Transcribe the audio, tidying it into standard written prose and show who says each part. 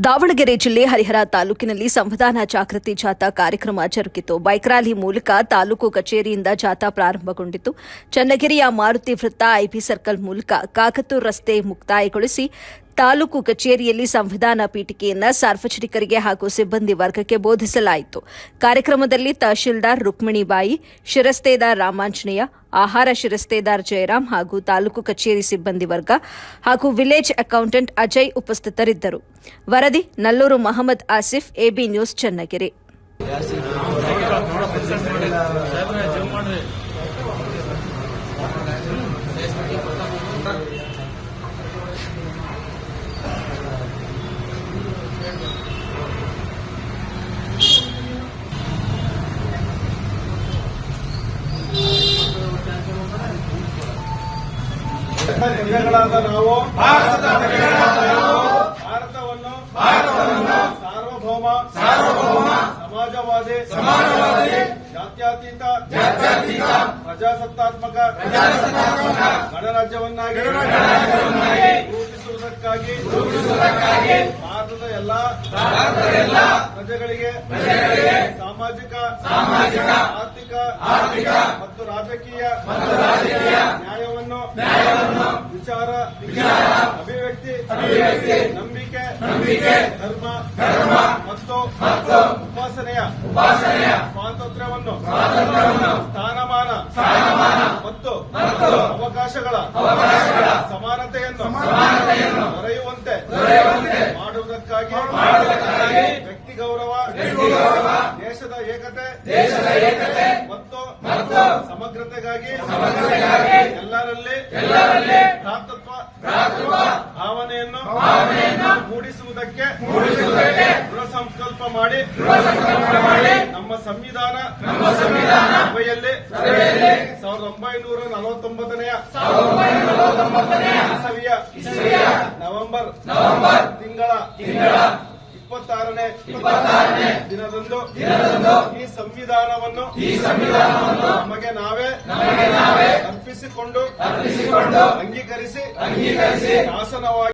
Speaker 1: ದಾವಣಗೆರೆ ಜಿಲ್ಲೆ ಹರಿಹರ ತಾಲೂಕಿನಲ್ಲಿ ಸಂವಿಧಾನ ಜಾಗೃತಿ ಜಾಥಾ ಕಾರ್ಯಕ್ರಮ ಜರುಗಿತು. ಬೈಕ್ ರ್ಯಾಲಿ ಮೂಲಕ ತಾಲೂಕು ಕಚೇರಿಯಿಂದ ಜಾಥಾ ಪ್ರಾರಂಭಗೊಂಡಿತು. ಚನ್ನಗಿರಿಯ ಮಾರುತಿ ವೃತ್ತ, ಐಬಿ ಸರ್ಕಲ್ ಮೂಲಕ ಕಾಕತೂರು ರಸ್ತೆ ಮುಕ್ತಾಯಗೊಳಿಸಿ ತಾಲೂಕು ಕಚೇರಿಯಲ್ಲಿ ಸಂವಿಧಾನ ಪೀಠಿಕೆಯನ್ನು ಸಾರ್ವಜನಿಕರಿಗೆ ಹಾಗೂ ಸಿಬ್ಬಂದಿ ವರ್ಗಕ್ಕೆ ಬೋಧಿಸಲಾಯಿತು. ಕಾರ್ಯಕ್ರಮದಲ್ಲಿ ತಹಶೀಲ್ದಾರ್ ರುಕ್ಮಿಣಿಬಾಯಿ, ಶಿರಸ್ತೇದಾರ್ ರಾಮಾಂಜನೇಯ, ಆಹಾರ ಶಿರಸ್ತೇದಾರ್ ಜಯರಾಮ್ ಹಾಗೂ ತಾಲೂಕು ಕಚೇರಿ ಸಿಬ್ಬಂದಿ ವರ್ಗ ಹಾಗೂ ವಿಲೇಜ್ ಅಕೌಂಟೆಂಟ್ ಅಜಯ್ ಉಪಸ್ಥಿತರಿದ್ದರು. ವರದಿ ನಲ್ಲೂರು ಮಹಮ್ಮದ್ ಆಸಿಫ್, ಎಬಿ ನ್ಯೂಸ್, ಚನ್ನಗಿರಿ.
Speaker 2: ಪ್ರಜೆಗಳಾದ ನಾವು ಭಾರತವನ್ನು ಸಾರ್ವಭೌಮ ಸಮಾಜವಾದಿ ಜಾತ್ಯತೀತ ಪ್ರಜಾಸತ್ತಾತ್ಮಕ ಗಣರಾಜ್ಯವನ್ನಾಗಿ ರೂಪಿಸುವುದಕ್ಕಾಗಿ ಭಾರತದ ಎಲ್ಲಾ ಪ್ರಜೆಗಳಿಗೆ ಸಾಮಾಜಿಕ ಆರ್ಥಿಕ ಮತ್ತು ರಾಜಕೀಯ ನ್ಯಾಯವನ್ನು ವಿಚಾರ ಅಭಿವ್ಯಕ್ತಿ ನಂಬಿಕೆ ಧರ್ಮ ಮತ್ತು ಉಪಾಸನೆಯ ಸ್ವಾತಂತ್ರ್ಯವನ್ನು ಸ್ಥಾನಮಾನ ಮತ್ತು ಅವಕಾಶಗಳ ಸಮಾನತೆಯನ್ನು ದೊರೆಯುವಂತೆ ಮಾಡುವುದಕ್ಕಾಗಿ ವ್ಯಕ್ತಿ ಗೌರವ ದೇಶದ ಏಕತೆ ಮತ್ತು ಸಮಗ್ರತೆಗಾಗಿ ಎಲ್ಲರಲ್ಲಿ ಭ್ರಾತೃತ್ವ ಭಾವನೆಯನ್ನು ಮೂಡಿಸುವುದಕ್ಕೆ ದೃಢ ಸಂಕಲ್ಪ ಮಾಡಿ ನಮ್ಮ ಸಂವಿಧಾನ ಸಭೆಯಲ್ಲಿ 1949ನೇ ಇಸವಿಯ ನವೆಂಬರ್ ತಿಂಗಳ 26ನೇ ದಿನದಂದು ಈ ಸಂವಿಧಾನವನ್ನು ನಮಗೆ ನಾವೇ ಅರ್ಪಿಸಿಕೊಂಡು ಅಂಗೀಕರಿಸಿ ಶಾಸನವಾಗಿ